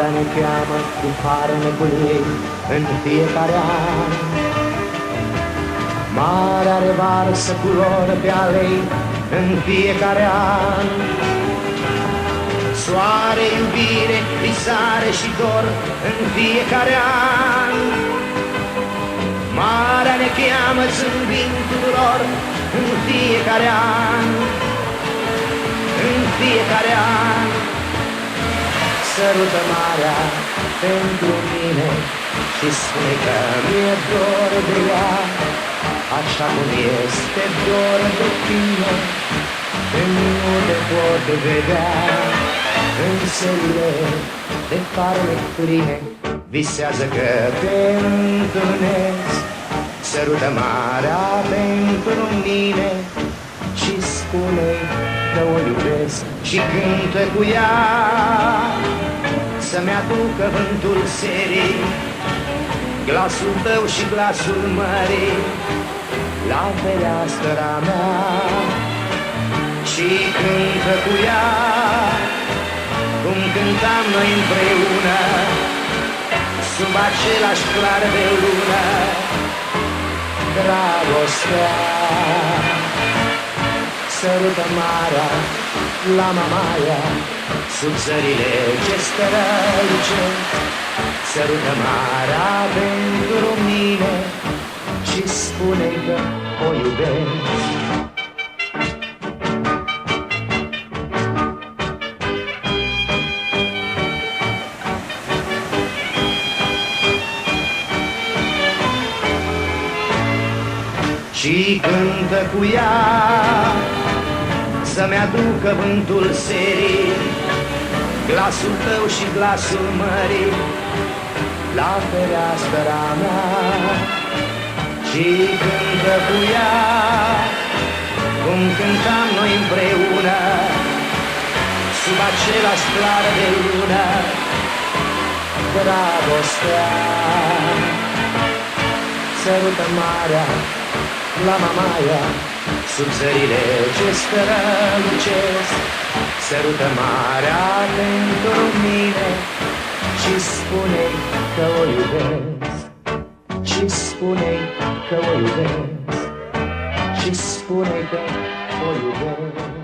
Marea ne cheamă cu farmecul ei în fiecare an. Marea revarsă culori pe alei în fiecare an. Soare, iubire, visare și dor în fiecare an. Marea ne cheamă zâmbind tuturor în fiecare an. În fiecare an. Sărută marea pentru mine și spune că mi-e dor de ea, așa cum este dor de tine, când nu te pot vedea. În serile de farmec pline visează că te întâlnesc. Sărută marea pentru mine și spune că o iubesc și cântă cu ea. Să-mi aducă vântul serii, glasul tău și glasul mării la fereastra mea. Și cântă cu ea cum cântam noi împreună sub același clar de lună. Dragostea sărută marea la mamaia sub zările ce strălucesc. Sărută marea pentru mine și spune că o iubesc. Și cântă cu ea să-mi aducă vântul serii, glasul tău și glasul mării la fereastra mea. Și cântă cu ea cum cântam noi împreună sub același clar de lună. Dragostea sărută marea la mamaia sub zările ce strălucesc. Sărută marea pentru mine și spune că o iubesc. Și spune că o iubesc. Și spune că o iubesc.